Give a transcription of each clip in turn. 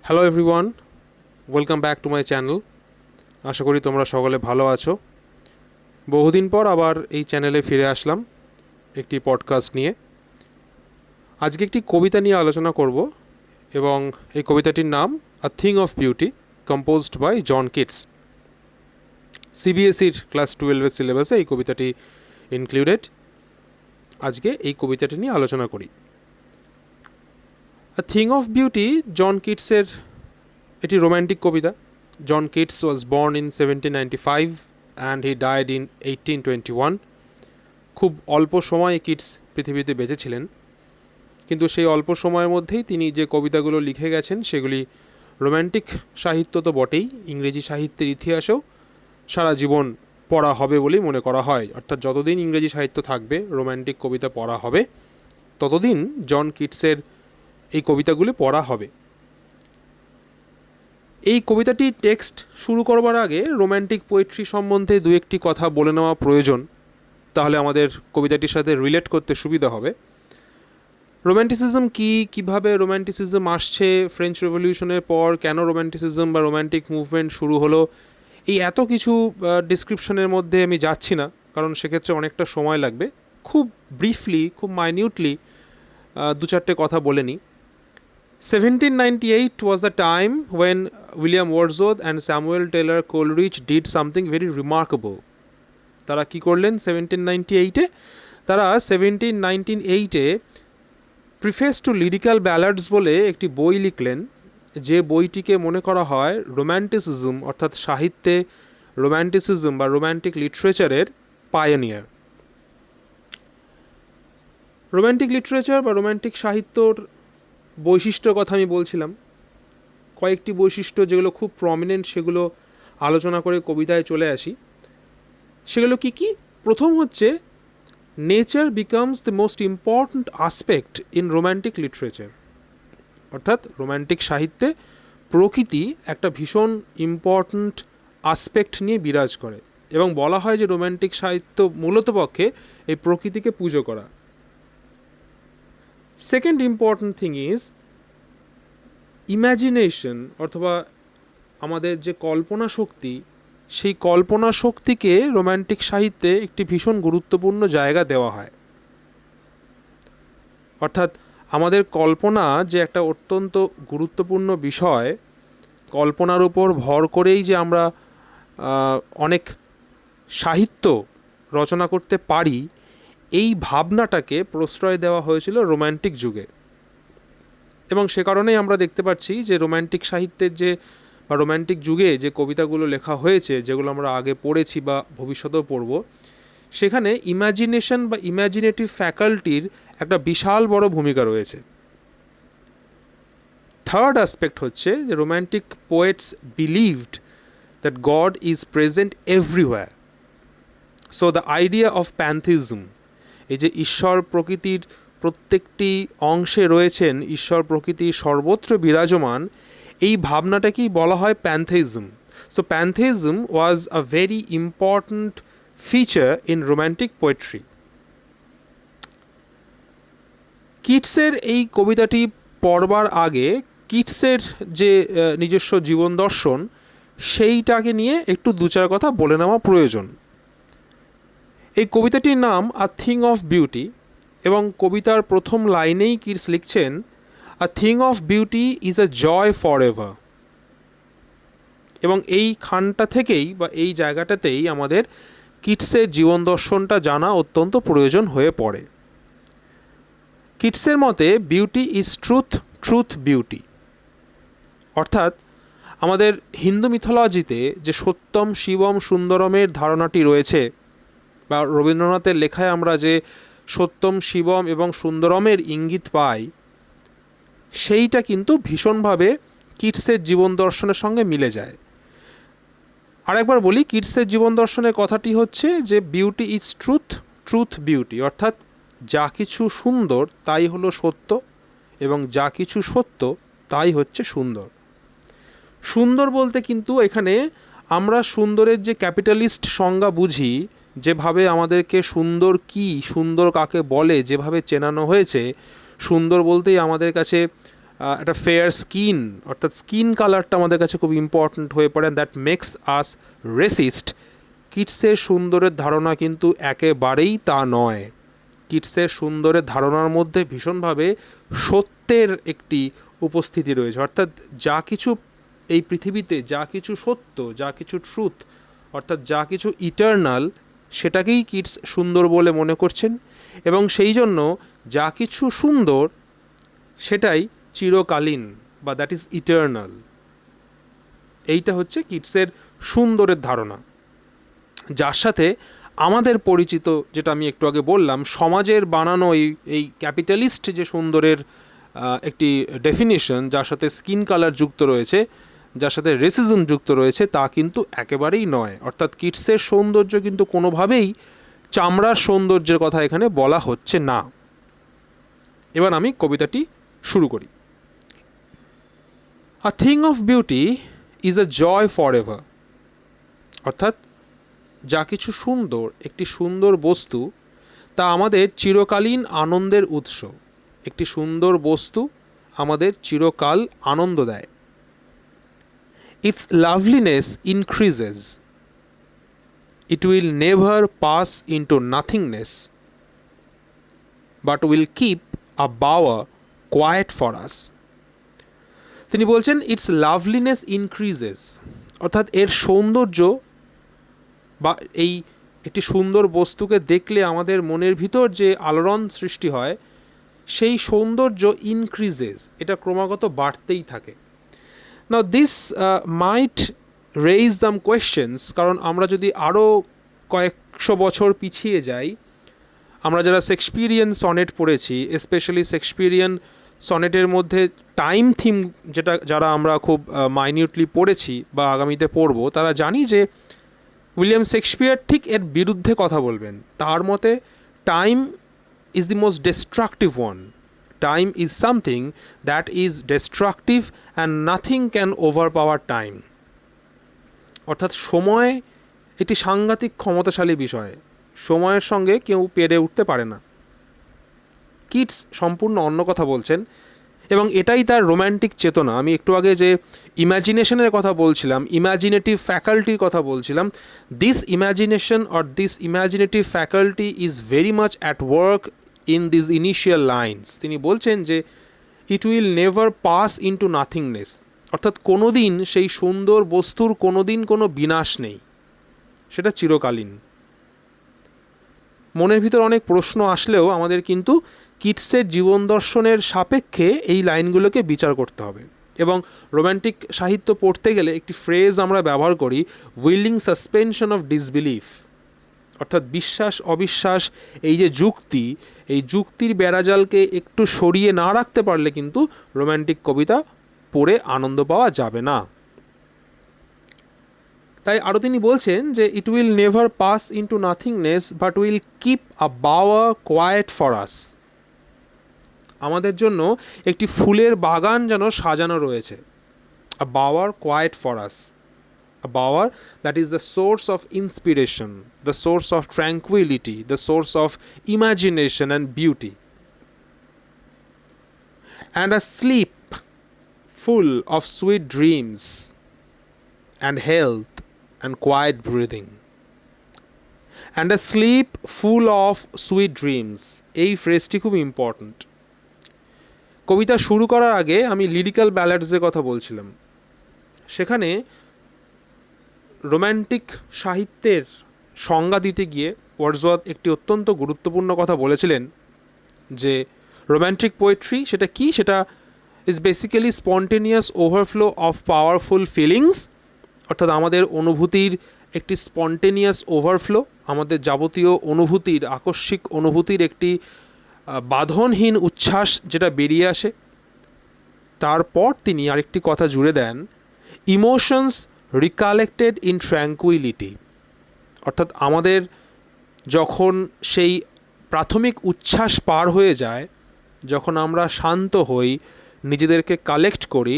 Hello everyone, welcome back to my channel. আশা করি তোমরা সকলে ভালো আছো। বহুদিন পর আবার এই চ্যানেলে ফিরে আসলাম একটি পডকাস্ট নিয়ে। আজকে একটি কবিতা নিয়ে আলোচনা করব এবং এই কবিতাটির নাম a thing of beauty, composed by John Keats. সিবিএসইর ক্লাস 12-এর সিলেবাসে এই কবিতাটি ইনক্লুডেড। আজকে এই কবিতাটি নিয়ে আলোচনা করি। A thing of beauty John কিটসের এটি রোম্যান্টিক কবিতা। John Keats was born in 1795 and he died in 1821। খুব অল্প সময় কিটস পৃথিবীতে বেঁচে ছিলেন, কিন্তু সেই অল্প সময়ের মধ্যেই তিনি যে কবিতাগুলো লিখে গেছেন সেগুলি রোম্যান্টিক সাহিত্য তো বটেই, ইংরেজি সাহিত্যের ইতিহাসেও সারা জীবন পড়া হবে বলেই মনে করা হয়। অর্থাৎ যতদিন ইংরেজি সাহিত্য থাকবে, রোম্যান্টিক কবিতা পড়া হবে, ততদিন জন কিটসের এই কবিতাগুলি পড়া হবে। এই কবিতাটির টেক্সট শুরু করবার আগে রোম্যান্টিক পোয়েট্রি সম্বন্ধে দু একটি কথা বলে নেওয়া প্রয়োজন, তাহলে আমাদের কবিতাটির সাথে রিলেট করতে সুবিধা হবে। রোম্যান্টিসিজম কী, কীভাবে রোম্যান্টিসিজম আসছে, ফ্রেঞ্চ রেভলিউশনের পর কেন রোম্যান্টিসিজম বা রোম্যান্টিক মুভমেন্ট শুরু হলো, এই এত কিছু ডিসক্রিপশনের মধ্যে আমি যাচ্ছি না, কারণ সেক্ষেত্রে অনেকটা সময় লাগবে। খুব ব্রিফলি, খুব মাইনিউটলি দু চারটে কথা বলে নিই। 1798 was the time when William Wordsworth and Samuel Taylor Coleridge did something very remarkable. তারা কি করলেন 1798-এ? তারা 1798-এ প্রিফেস টু লিরিক্যাল ব্যালাডস বলে একটি বই লিখলেন, যে বইটিকে মনে করা হয় রোম্যান্টিসিজম অর্থাৎ সাহিত্যে রোম্যান্টিসিজম বা রোম্যান্টিক লিটারেচারের পায়োনিয়ার। রোম্যান্টিক লিটারেচার বা রোম্যান্টিক সাহিত্যর বৈশিষ্ট্যর কথা আমি বলছিলাম। কয়েকটি বৈশিষ্ট্য যেগুলো খুব প্রমিনেন্ট, সেগুলো আলোচনা করে কবিতায় চলে আসি। সেগুলো কি কি? প্রথম হচ্ছে, nature becomes the most important aspect in romantic literature. অর্থাৎ রোম্যান্টিক সাহিত্যে প্রকৃতি একটা ভীষণ ইম্পর্ট্যান্ট আসপেক্ট নিয়ে বিরাজ করে, এবং বলা হয় যে রোম্যান্টিক সাহিত্য মূলত পক্ষে এই প্রকৃতিকে পুজো করা। Second important thing is imagination, অথবা আমাদের যে কল্পনা শক্তি, সেই কল্পনা শক্তিকে রোম্যান্টিক সাহিত্যে একটি ভীষণ গুরুত্বপূর্ণ জায়গা দেওয়া হয়। অর্থাৎ আমাদের কল্পনা যে একটা অত্যন্ত গুরুত্বপূর্ণ বিষয়, কল্পনার উপর ভর করেই যে আমরা অনেক সাহিত্য রচনা করতে পারি, এই ভাবনাটাকে প্রশ্রয় দেওয়া হয়েছিল রোম্যান্টিক যুগে। এবং সে কারণেই আমরা দেখতে পাচ্ছি যে রোম্যান্টিক সাহিত্যের যে বা রোম্যান্টিক যুগে যে কবিতাগুলো লেখা হয়েছে, যেগুলো আমরা আগে পড়েছি বা ভবিষ্যতেও পড়ব, সেখানে ইম্যাজিনেশন বা ইম্যাজিনেটিভ ফ্যাকাল্টির একটা বিশাল বড় ভূমিকা রয়েছে। থার্ড অ্যাসপেক্ট হচ্ছে যে romantic poets believed that God is present everywhere. So the idea of pantheism, এই যে ঈশ্বর প্রকৃতির প্রত্যেকটি অংশে রয়েছেন, ঈশ্বর প্রকৃতি সর্বত্র বিরাজমান, এই ভাবনাটাকেই বলা হয় pantheism. So pantheism was a very important feature in romantic poetry. কিটসের এই কবিতাটি পড়বার আগে কিটসের যে নিজস্ব জীবন দর্শন, সেইটাকে নিয়ে একটু দু চার কথা বলে নেওয়া প্রয়োজন। এই কবিতাটির নাম আ থিং অফ বিউটি, এবং কবিতার প্রথম লাইনেই কিটস লিখছেন, a thing of beauty is a joy for ever. এবং এই খানটা থেকেই বা এই জায়গাটাতেই আমাদের কিটসের জীবন দর্শনটা জানা অত্যন্ত প্রয়োজন হয়ে পড়ে। কিটসের মতে beauty is truth, truth beauty. অর্থাৎ আমাদের হিন্দু মিথোলজিতে যে সত্যম শিবম সুন্দরমের ধারণাটি রয়েছে, বা রবীন্দ্রনাথের লেখায় আমরা যে সত্যম শিবম এবং সুন্দরমের ইঙ্গিত পাই, সেইটা কিন্তু ভীষণভাবে কিটসের জীবন দর্শনের সঙ্গে মিলে যায়। আরেকবার বলি, কিটসের জীবন দর্শনের কথাটি হচ্ছে যে beauty is truth, truth beauty. অর্থাৎ যা কিছু সুন্দর তাই হলো সত্য, এবং যা কিছু সত্য তাই হচ্ছে সুন্দর। সুন্দর বলতে কিন্তু এখানে আমরা সুন্দরের যে ক্যাপিটালিস্ট সংজ্ঞা বুঝি, যেভাবে আমাদেরকে সুন্দর কি, সুন্দর কাকে বলে যেভাবে চেনানো হয়েছে, সুন্দর বলতেই আমাদের কাছে একটা ফেয়ার স্কিন, অর্থাৎ স্কিন কালারটা আমাদের কাছে খুব ইম্পর্ট্যান্ট হয়ে পড়ে, দ্যাট মেক্স আস রেসিস্ট। কিডসের সুন্দরের ধারণা কিন্তু একেবারেই তা নয়। কিডসের সুন্দরের ধারণার মধ্যে ভীষণভাবে সত্যের একটি উপস্থিতি রয়েছে, অর্থাৎ যা কিছু এই পৃথিবীতে, যা কিছু সত্য, যা কিছু ট্রুথ, অর্থাৎ যা কিছু ইটার্নাল, সেটাকেই কিডস সুন্দর বলে মনে করছেন, এবং সেই জন্য যা কিছু সুন্দর সেটাই চিরকালীন, বা দ্যাট ইজ ইটার্নাল। এইটা হচ্ছে কিডসের সুন্দরের ধারণা, যার সাথে আমাদের পরিচিত, যেটা আমি একটু আগে বললাম, সমাজের বানানো এই ক্যাপিটালিস্ট যে সুন্দরের একটি ডেফিনিশন, যার সাথে স্কিন কালার যুক্ত রয়েছে, যার সাথে রেসিজম যুক্ত রয়েছে, তা কিন্তু একেবারেই নয়। অর্থাৎ কিডসের সৌন্দর্য কিন্তু কোনোভাবেই চামড়ার সৌন্দর্যের কথা এখানে বলা হচ্ছে না। এবার আমি কবিতাটি শুরু করি। A thing of beauty is a joy for ever. অর্থাৎ যা কিছু সুন্দর, একটি সুন্দর বস্তু, তা আমাদের চিরকালীন আনন্দের উৎস। একটি সুন্দর বস্তু আমাদের চিরকাল আনন্দ দেয়। Its loveliness increases, it will never pass into nothingness, but will keep a bower quiet for us. তিনি বলছেন ইটস লাভলিনেস ইনক্রিজেস, অর্থাৎ এর সৌন্দর্য, বা এই একটি সুন্দর বস্তুকে দেখলে আমাদের মনের ভিতর যে আলোড়ন সৃষ্টি হয়, সেই সৌন্দর্য ইনক্রিজেস, এটা ক্রমাগত বাড়তেই থাকে। Now this might raise some questions, কারণ আমরা যদি আরও কয়েকশো বছর পিছিয়ে যাই, আমরা যারা শেক্সপিয়ারিয়ান সনেট পড়েছি, স্পেশালি শেক্সপিয়ারিয়ান সনেটের মধ্যে টাইম থিম, যারা আমরা খুব মাইনিউটলি পড়েছি বা আগামীতে পড়ব, তারা জানি যে উইলিয়াম শেক্সপিয়ার ঠিক এর বিরুদ্ধে কথা বলবেন। তার মতে time is the most destructive one. Time is something that is destructive and nothing can overpower time. অর্থাৎ সময় একটি সাংঘাতিক ক্ষমতাশালী বিষয়, সময়ের সঙ্গে কেউ পেরে উঠতে পারে না। কিডস সম্পূর্ণ অন্য কথা বলছেন, এবং এটাই তার রোম্যান্টিক চেতনা। আমি একটু আগে যে ইমাজিনেশনের কথা বলছিলাম, ইমাজিনেটিভ ফ্যাকাল্টির কথা বলছিলাম, this imagination or this imaginative faculty is very much at work in this initial lines. তিনি বলছেন যে it will never pass into nothingness, অর্থাৎ কোনো দিন সেই সুন্দর বস্তুর কোনো দিন কোনো বিনাশ নেই, সেটা চিরকালীন। মনের ভিতর অনেক প্রশ্ন আসলেও আমাদের কিন্তু কিডসের জীবন দর্শনের সাপেক্ষে এই লাইনগুলোকে বিচার করতে হবে। এবং রোম্যান্টিক সাহিত্য পড়তে গেলে একটি ফ্রেজ আমরা ব্যবহার করি, উইলিং সাসপেনশন অফ ডিসবিলিফ, অর্থাৎ বিশ্বাস অবিশ্বাস, এই যে যুক্তি, এই যুক্তির বেড়াজালকে একটু সরিয়ে না রাখতে পারলে কিন্তু রোম্যান্টিক কবিতা পড়ে আনন্দ পাওয়া যাবে না। তাই আরও তিনি বলছেন যে it will never pass into nothingness, but will keep a bower quiet for us. আমাদের জন্য একটি ফুলের বাগান যেন সাজানো রয়েছে। A bower quiet for us, a bower that is the source of inspiration, the source of tranquility, the source of imagination and beauty, and a sleep full of sweet dreams and health and quiet breathing, and a sleep full of sweet dreams. এই ফ্রেজটি খুব important. কবিতা শুরু করার আগে আমি lyrical ব্যালাডসের কথা বলছিলাম, সেখানে romantic সাহিত্যের সংজ্ঞা দিতে গিয়ে ওয়ার্ডসওয়ার্থ একটি অত্যন্ত গুরুত্বপূর্ণ কথা বলেছিলেন, যে রোম্যান্টিক পোয়েট্রি সেটা কি, সেটা is basically spontaneous overflow of powerful feelings, অর্থাৎ আমাদের অনুভূতির একটি স্পন্টেনিয়াস ওভারফ্লো, আমাদের যাবতীয় অনুভূতির, আকস্মিক অনুভূতির একটি বাঁধনহীন উচ্ছ্বাস যেটা বেরিয়ে আসে। তারপর তিনি আরেকটি কথা জুড়ে দেন, ইমোশনস রিকালেক্টেড ইন ট্র্যাঙ্কুইলিটি, অর্থাৎ আমাদের যখন সেই প্রাথমিক উচ্ছ্বাস পার হয়ে যায়, যখন আমরা শান্ত হই, নিজেদেরকে কালেক্ট করি,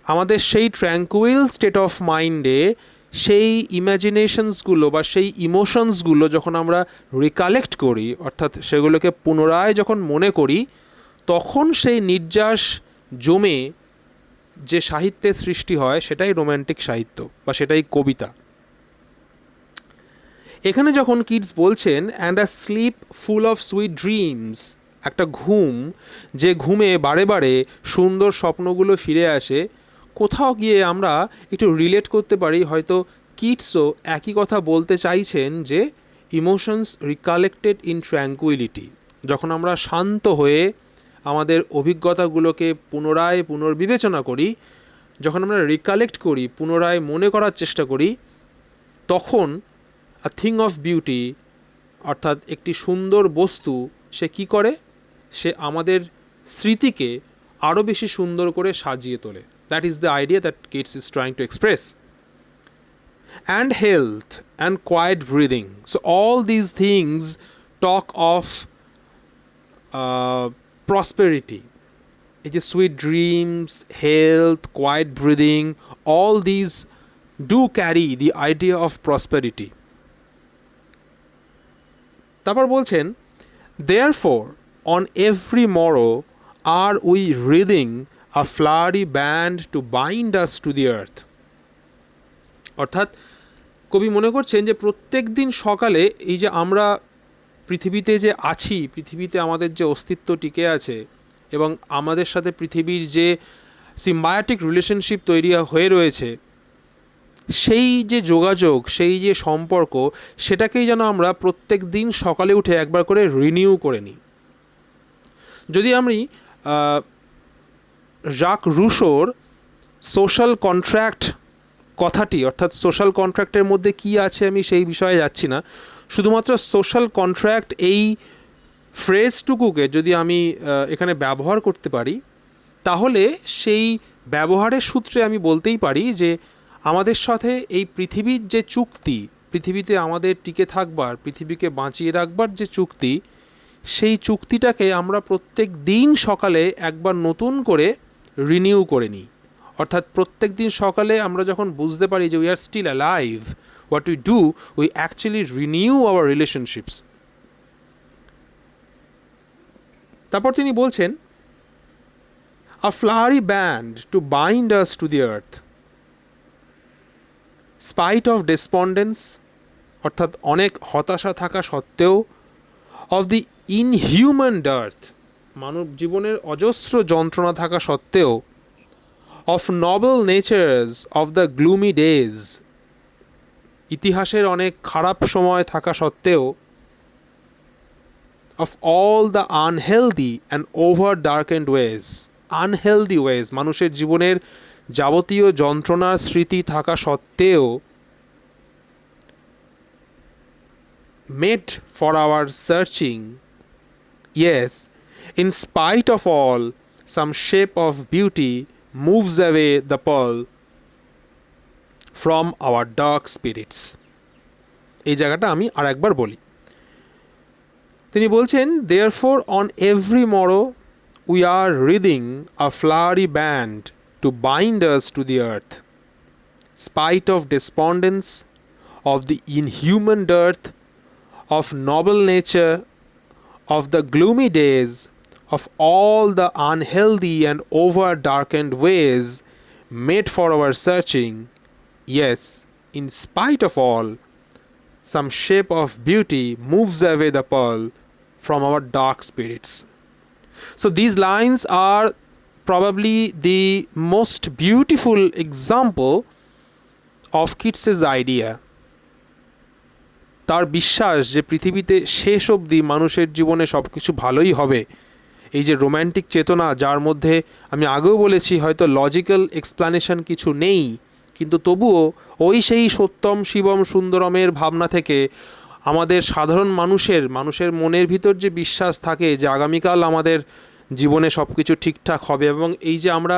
আমাদের সেই ট্র্যাঙ্কুইল স্টেট অফ মাইন্ডে সেই ইম্যাজিনেশনসগুলো বা সেই ইমোশনসগুলো যখন আমরা রিকালেক্ট করি, অর্থাৎ সেগুলোকে পুনরায় যখন মনে করি, তখন সেই নির্যাস জমে যে সাহিত্যের সৃষ্টি হয় সেটাই রোম্যান্টিক সাহিত্য বা সেটাই কবিতা। এখানে যখন কিডস বলছেন and a slip full of sweet dreams, একটা ঘুম যে ঘুমে বারে বারে সুন্দর স্বপ্নগুলো ফিরে আসে, কোথাও গিয়ে আমরা একটু রিলেট করতে পারি। হয়তো কিডসও একই কথা বলতে চাইছেন যে ইমোশনস রিকালেক্টেড ইন ট্র্যাঙ্কুইলিটি, যখন আমরা শান্ত হয়ে আমাদের অভিজ্ঞতাগুলোকে পুনরায় পুনর্বিবেচনা করি, যখন আমরা রিকালেক্ট করি, পুনরায় মনে করার চেষ্টা করি, তখন আ থিং অফ বিউটি অর্থাৎ একটি সুন্দর বস্তু সে কি করে, সে আমাদের স্মৃতিকে আরও বেশি সুন্দর করে সাজিয়ে তোলে। That is the idea that Keats is trying to express. And health and quiet breathing. So all these things talk of prosperity. It is sweet dreams, health, quiet breathing, all these do carry the idea of prosperity. তারপর বলছেন, therefore on every morrow are we wreathing a flowery band to bind us to the earth. অর্থাৎ কবি মনে করছেন যে প্রত্যেক দিন সকালে এই যে আমরা পৃথিবীতে যে আছি, পৃথিবীতে আমাদের যে অস্তিত্ব টিকে আছে এবং আমাদের সাথে পৃথিবীর যে সিম্বায়োটিক রিলেশনশিপ তৈরি হয়ে রয়েছে, সেই যে যোগাযোগ, সেই যে সম্পর্ক, সেটাকেই যেন আমরা প্রত্যেক দিন সকালে উঠে একবার করে রিনিউ করে নিই। যদি আমি জাক রুশোর সোশ্যাল কন্ট্রাক্ট কথাটি, অর্থাৎ সোশ্যাল কন্ট্রাক্টের মধ্যে কি আছে আমি সেই বিষয়ে যাচ্ছি না, শুধুমাত্র সোশ্যাল কন্ট্রাক্ট এই ফ্রেজটুকুকে যদি আমি এখানে ব্যবহার করতে পারি, তাহলে সেই ব্যবহারের সূত্রে আমি বলতেই পারি যে আমাদের সাথে এই পৃথিবীর যে চুক্তি, পৃথিবীতে আমাদের টিকে থাকবার, পৃথিবীকে বাঁচিয়ে রাখবার যে চুক্তি, সেই চুক্তিটাকে আমরা প্রত্যেক দিন সকালে একবার নতুন করে রিনিউ করে নিই। অর্থাৎ প্রত্যেক দিন সকালে আমরা যখন বুঝতে পারি যে we are still alive, what we do, we actually renew our relationships. তারপর তিনি বলছেন, a flowery band to bind us to the earth, spite of despondence, অর্থাৎ অনেক হতাশা থাকা সত্ত্বেও, অফ দি ইনহিউম্যান ডার্থ, মানব জীবনের অজস্র যন্ত্রণা থাকা সত্ত্বেও, of noble natures of the gloomy days, ইতিহাসের অনেক খারাপ সময় থাকা সত্ত্বেও, of all the unhealthy and over darkened ways, unhealthy ways, মানুষের জীবনের যাবতীয় যন্ত্রণার স্মৃতি থাকা সত্ত্বেও, made for our searching, yes, in spite of all, some shape of beauty moves away the pall from our dark spirits. এই জায়গাটা আমি আর একবার বলি। তিনি বলছেন, therefore on every morrow we are wreathing a flowery band to bind us to the earth, spite of despondence, of the inhuman dearth, of noble nature, of the gloomy days, of all the unhealthy and over darkened ways made for our searching, yes, in spite of all, some shape of beauty moves away the pall from our dark spirits. So these lines are probably the most beautiful example of Keats's idea. তার বিশ্বাস যে পৃথিবীতে শেষ অবধি মানুষের জীবনে সব কিছু ভালোই হবে, এই যে রোম্যান্টিক চেতনা, যার মধ্যে আমি আগেও বলেছি হয়তো লজিক্যাল এক্সপ্লানেশন কিছু নেই, কিন্তু তবুও ওই সেই সত্যম শিবম সুন্দরমের ভাবনা থেকে আমাদের সাধারণ মানুষের মনের ভিতর যে বিশ্বাস থাকে যে আগামীকাল আমাদের জীবনে সব কিছু ঠিকঠাক হবে, এবং এই যে আমরা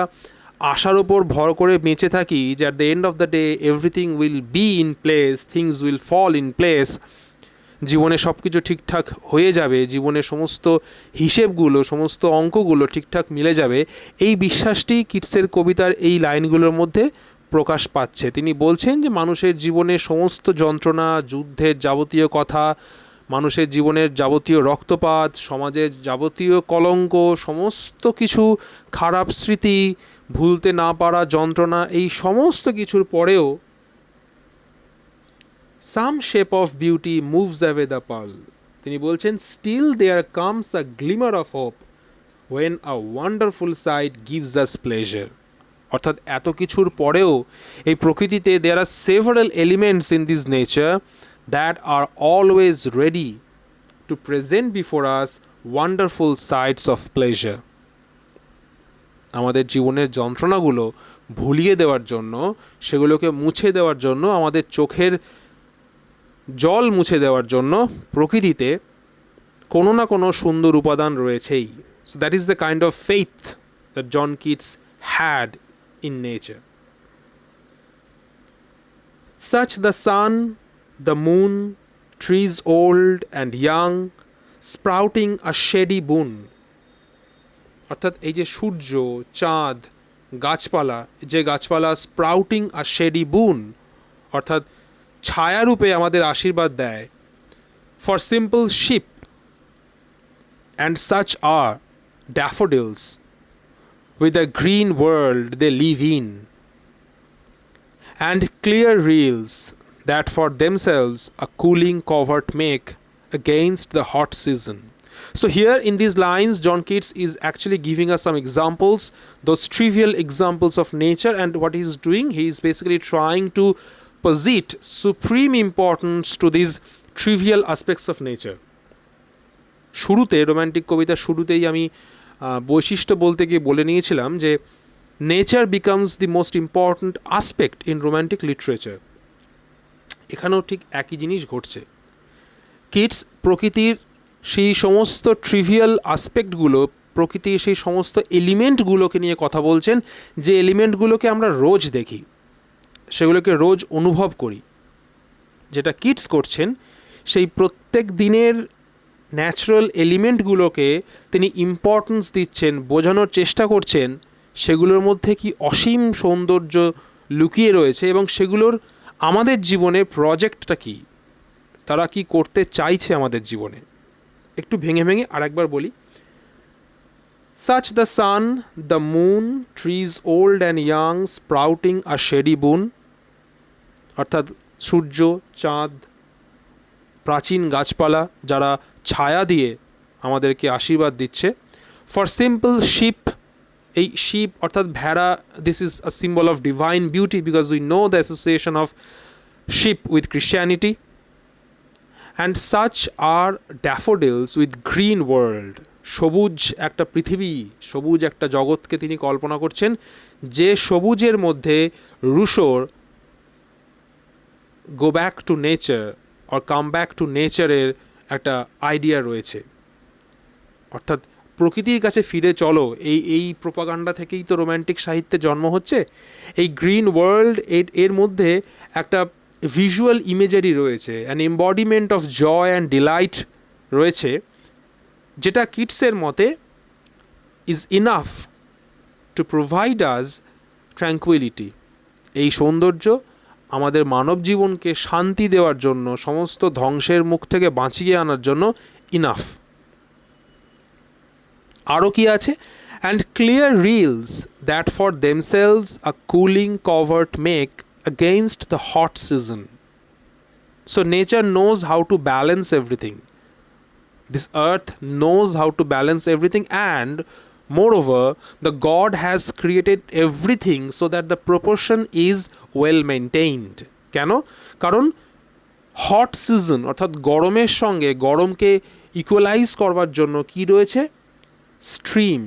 আশার ওপর ভর করে বেঁচে থাকি যে at the end of the day everything will be in place, things will fall in place, জীবনে সব কিছু ঠিকঠাক হয়ে যাবে, জীবনের সমস্ত হিসেবগুলো, সমস্ত অঙ্কগুলো ঠিকঠাক মিলে যাবে, এই বিশ্বাসটি কিটসের কবিতার এই লাইনগুলোর মধ্যে প্রকাশ পাচ্ছে। তিনি বলছেন যে মানুষের জীবনে সমস্ত যন্ত্রণা, যুদ্ধের যাবতীয় কথা, মানুষের জীবনের যাবতীয় রক্তপাত, সমাজের যাবতীয় কলঙ্ক, সমস্ত কিছু খারাপ স্মৃতি, ভুলতে না পারা যন্ত্রণা, এই সমস্ত কিছুর পরেও some shape of beauty moves away the pall. তিনি বলছেন still there comes a glimmer of hope when a wonderful sight gives us pleasure. অর্থাৎ এত কিছুর পরেও এই প্রকৃতিতে there are several elements in this nature that are always ready to present before us wonderful sights of pleasure. আমাদের জীবনের যন্ত্রণাগুলো ভুলিয়ে দেওয়ার জন্য, সেগুলোকে মুছে দেওয়ার জন্য, আমাদের চোখের জল মুছে দেওয়ার জন্য প্রকৃতিতে কোনো না কোনো সুন্দর উপাদান রয়েছেই। So that is the kind of faith that John Keats had in nature. Such the sun, the moon, trees old and young, sprouting a shady boon. অর্থাৎ এই যে সূর্য, চাঁদ, গাছপালা, যে গাছপালা স্প্রাউটিং আ শেডি বুন, অর্থাৎ ছায়ারূপে আমাদের আশীর্বাদ দেয়। For simple sheep and such are daffodils with a green world they live in, and clear rills that for themselves a cooling covert make against the hot season. So here in these lines John Keats is actually giving us some examples, those trivial examples of nature, and what he is doing, he is basically trying to posit supreme importance to these trivial aspects of nature. শুরুতে romantic কবিতার শুরুতেই আমি বৈশিষ্ট্য বলতে গিয়ে বলে নিয়েছিলাম যে nature becomes the most important aspect in romantic literature. এখানেও ঠিক একই জিনিস ঘটছে। কিটস প্রকৃতির সেই সমস্ত ট্রিভিয়াল আসপেক্টগুলো, প্রকৃতির সেই সমস্ত এলিমেন্টগুলোকে নিয়ে কথা বলছেন, যে এলিমেন্টগুলোকে আমরা রোজ দেখি, সেগুলোকে রোজ অনুভব করি। যেটা কিটস করছেন, সেই প্রত্যেক দিনের ন্যাচারাল এলিমেন্টগুলোকে তিনি ইম্পর্টেন্স দিচ্ছেন, বোঝানোর চেষ্টা করছেন সেগুলোর মধ্যে কি অসীম সৌন্দর্য লুকিয়ে রয়েছে এবং সেগুলোর আমাদের জীবনে প্রজেক্টটা কি, তারা কি করতে চাইছে আমাদের জীবনে। একটু ভেঙে ভেঙে আরেকবার বলি। Such the sun, the moon, trees old and young, sprouting a shady boon. অর্থাৎ সূর্য, চাঁদ, প্রাচীন গাছপালা যারা ছায়া দিয়ে আমাদেরকে আশীর্বাদ দিচ্ছে। ফর সিম্পল শিপ, এই শিপ অর্থাৎ ভেড়া, this is a symbol of divine beauty because we know the association of sheep with Christianity. And such are daffodils with green world, সবুজ একটা পৃথিবী, সবুজ একটা জগৎকে তিনি কল্পনা করছেন, যে সবুজের মধ্যে রুশোর go back to nature or come back to নেচারের একটা আইডিয়া রয়েছে। অর্থাৎ প্রকৃতির কাছে ফিরে চলো, এই প্রোপাগান্ডা থেকেই তো রোম্যান্টিক সাহিত্যে জন্ম হচ্ছে। এই গ্রিন ওয়ার্ল্ড, এর মধ্যে একটা ভিজুয়াল ইমেজারি রয়েছে, an embodiment of joy and delight রয়েছে, যেটা কিটসের মতে is enough to provide us tranquillity. এই সৌন্দর্য আমাদের মানব জীবনকে শান্তি দেওয়ার জন্য, সমস্ত ধ্বংসের মুখ থেকে বাঁচিয়ে আনার জন্য ইনাফ। আরও কি আছে? And clear reels that for themselves a cooling covert make against the hot season. So nature knows how to balance everything. This earth knows how to balance everything, and moreover the God has created everything so that the proportion is well maintained. কেন? কারণ hot season অর্থাৎ গরমের সঙ্গে গরমকে equalise করবার জন্য কি রয়েছে? Stream.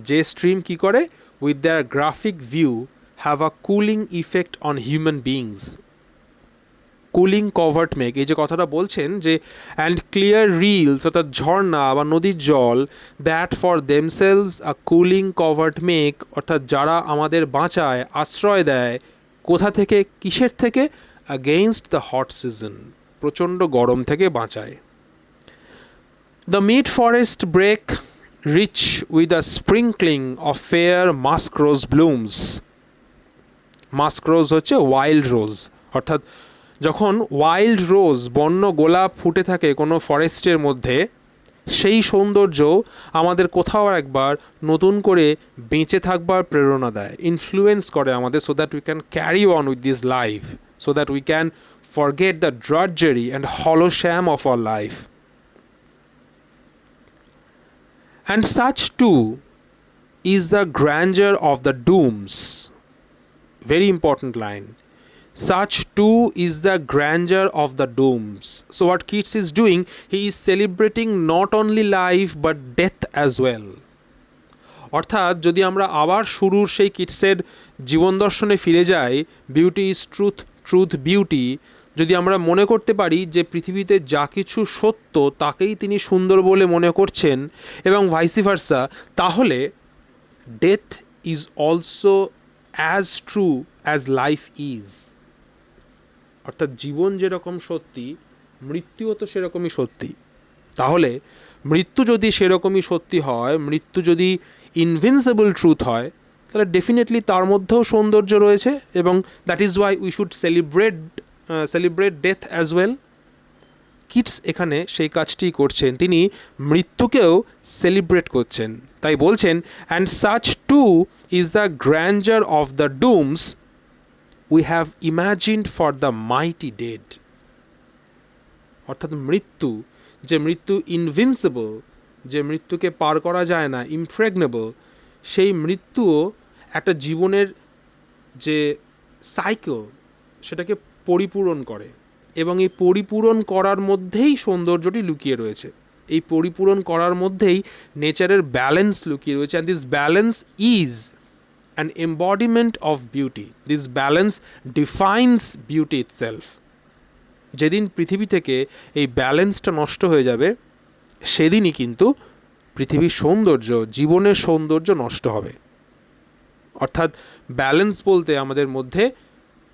যে স্ট্রিম কি করে? With their graphic view have a cooling effect on human beings. Cooling covert make, এই যে কথাটা বলছেন যে and clear rills অর্থাৎ ঝর্ণা বা নদীর জল, that for themselves a cooling covert make অর্থাৎ যারা আমাদের বাঁচায়, আশ্রয় দেয়, কোথা থেকে, কিসের থেকে? against the hot season, প্রচণ্ড গরম থেকে বাঁচায়। The mid forest break rich with a sprinkling of fair musk-rose blooms. Musk rose হচ্ছে ওয়াইল্ড রোজ, অর্থাৎ যখন ওয়াইল্ড রোজ বন্য গোলাপ ফুটে থাকে কোনো ফরেস্টের মধ্যে, সেই সৌন্দর্য আমাদের কোথাও একবার নতুন করে বেঁচে থাকবার প্রেরণা দেয়, ইনফ্লুয়েন্স করে আমাদের, so that we can carry on with this life, so that we can forget the drudgery and hollow sham of our life. And such too is the grandeur of the dooms. Very important line. Such too is the grandeur of the dooms. So what Keats is doing, he is celebrating not only life but death as well. অর্থাৎ যদি আমরা আবার শুরুর সেই কিটসের জীবন দর্শনে ফিরে যাই, beauty is truth, truth beauty, যদি আমরা মনে করতে পারি যে পৃথিবীতে যা কিছু সত্য তাকেই তিনি সুন্দর বলে মনে করছেন এবং ভাইসি ভার্সা, তাহলে death is also as true as life is. অর্থাৎ জীবন যেরকম সত্যি, মৃত্যুও তো সেরকমই সত্যি। তাহলে মৃত্যু যদি সেরকমই সত্যি হয়, মৃত্যু যদি ইনভিনসিবল ট্রুথ হয়, তাহলে ডেফিনেটলি তার মধ্যেও সৌন্দর্য রয়েছে, এবং that is why we should celebrate death as well. Keats এখানে সেই কাজটি করছেন, তিনি মৃত্যুকেও সেলিব্রেট করছেন। তাই বলছেন, and such too is the grandeur of the dooms we have imagined for the mighty dead. অর্থাৎ মৃত্যু, যে মৃত্যু ইনভিনসিবল, যে মৃত্যুকে পার করা যায় না, ইমপ্রেগনেবল, সেই মৃত্যুও একটা জীবনের যে সাইকেল সেটাকে পরিপূরণ করে, এবং এই পরিপূরণ করার মধ্যেই সৌন্দর্যটি লুকিয়ে রয়েছে, এই পরিপূরণ করার মধ্যেই নেচারের ব্যালেন্স লুকিয়ে রয়েছে। And this balance is an embodiment of beauty, this balance defines beauty itself. যেদিন পৃথিবী থেকে এই ব্যালেন্সটা নষ্ট হয়ে যাবে, সেদিনই কিন্তু পৃথিবীর সৌন্দর্য, জীবনের সৌন্দর্য নষ্ট হবে। অর্থাৎ ব্যালেন্স বলতে আমাদের মধ্যে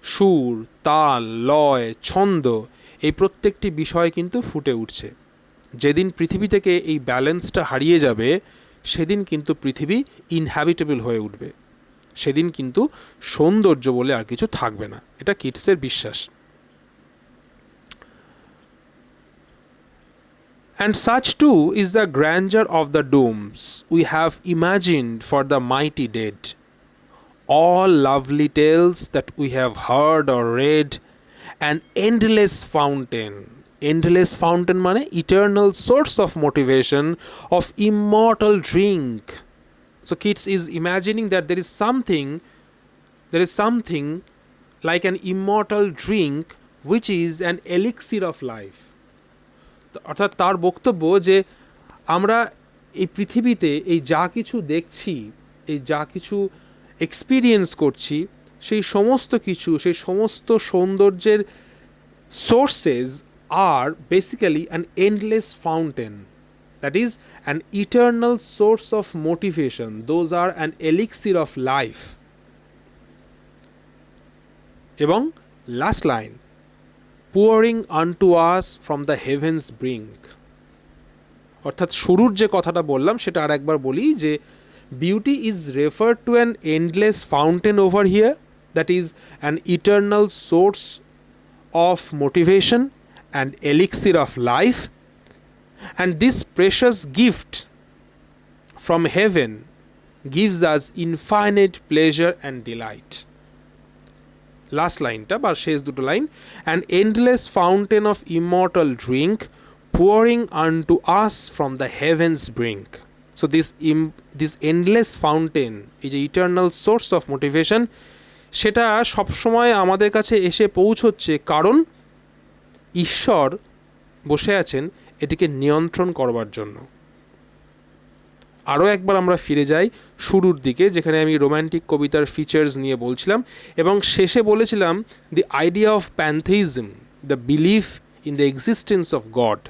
সুর, তাল, লয়, ছন্দ, এই প্রত্যেকটি বিষয় কিন্তু ফুটে উঠছে। যেদিন পৃথিবী থেকে এই ব্যালেন্সটা হারিয়ে যাবে, সেদিন কিন্তু পৃথিবী ইনহ্যাবিটেবল হয়ে উঠবে, সেদিন কিন্তু সৌন্দর্য বলে আর কিছু থাকবে না। এটা কিটসের বিশ্বাস। And such too is the grandeur of the dooms we have imagined for the mighty dead. All lovely tales that we have heard or read, an endless fountain. Endless fountain মানে eternal source of motivation, of immortal drink. So Keats is imagining that there is something like an immortal drink which is an elixir of life. অর্থাৎ তার বক্তব্য যে আমরা এই পৃথিবীতে এই যা কিছু দেখছি, এই যা কিছু এক্সপিরিয়েন্স করছি, সেই সমস্ত কিছু, সেই সমস্ত সৌন্দর্যের sources are basically an endless fountain, that is an eternal source of motivation, those are an elixir of life. এবং last line, pouring unto us from the heavens brink. অর্থাৎ শুরুর যে কথাটা বললাম সেটা আর একবার বলি, যে beauty is referred to an endless fountain over here, that is an eternal source of motivation and elixir of life, and this precious gift from heaven gives us infinite pleasure and delight. Last লাইনটা বা শেষ দুটো লাইন, an endless fountain of immortal drink pouring unto us from the heavens brink. So this endless fountain, এই যে eternal source of motivation, সেটা সবসময় আমাদের কাছে এসে পৌঁছচ্ছে, কারণ ঈশ্বর বসে আছেন এটিকে নিয়ন্ত্রণ করবার জন্য। আরও একবার আমরা ফিরে যাই শুরুর দিকে, যেখানে আমি রোম্যান্টিক কবিতার ফিচার্স নিয়ে বলছিলাম, এবং শেষে বলেছিলাম the idea of pantheism, the belief in the existence of God.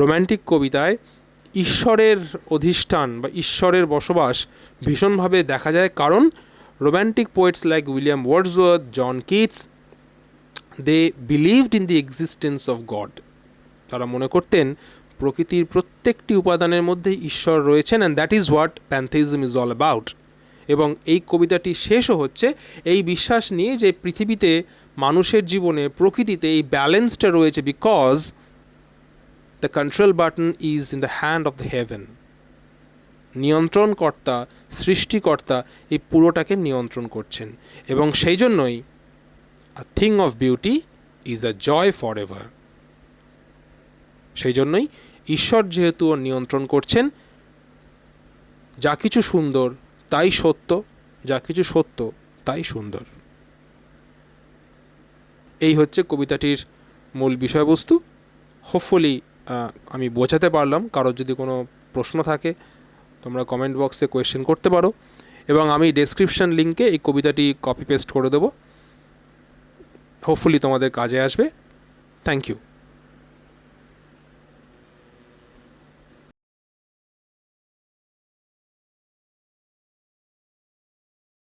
Romantic কবিতায় ঈশ্বরের অধিষ্ঠান বা ঈশ্বরের বসবাস ভীষণভাবে দেখা যায়, কারণ romantic poets like William Wordsworth, John Keats, they believed in the existence of God. তারা মনে করতেন প্রকৃতির প্রত্যেকটি উপাদানের মধ্যে ঈশ্বর রয়েছেন, and that is what pantheism is all about. এবং এই কবিতাটি শেষও হচ্ছে এই বিশ্বাস নিয়ে যে পৃথিবীতে মানুষের জীবনে প্রকৃতিতে এই ব্যালেন্সটা রয়েছে because the control button is in the hand of the heaven. নিয়ন্ত্রণকর্তা, সৃষ্টিকর্তা এই পুরোটাকে নিয়ন্ত্রণ করছেন, এবং সেই জন্যই a thing of beauty is a joy for ever. সেই জন্যই ঈশ্বর যেহেতু নিয়ন্ত্রণ করছেন, যা কিছু সুন্দর তাই সত্য, যা কিছু সত্য তাই সুন্দর। এই হচ্ছে কবিতাটির মূল বিষয়বস্তু। হোপফুলি আমি বোঝাতে পারলাম। কারোর যদি কোনো প্রশ্ন থাকে তোমরা কমেন্ট বক্সে কোয়েশ্চেন করতে পারো, এবং আমি ডেসক্রিপশন লিঙ্কে এই কবিতাটি কপি পেস্ট করে দেবো। হোপফুলি তোমাদের কাজে আসবে। Thank you.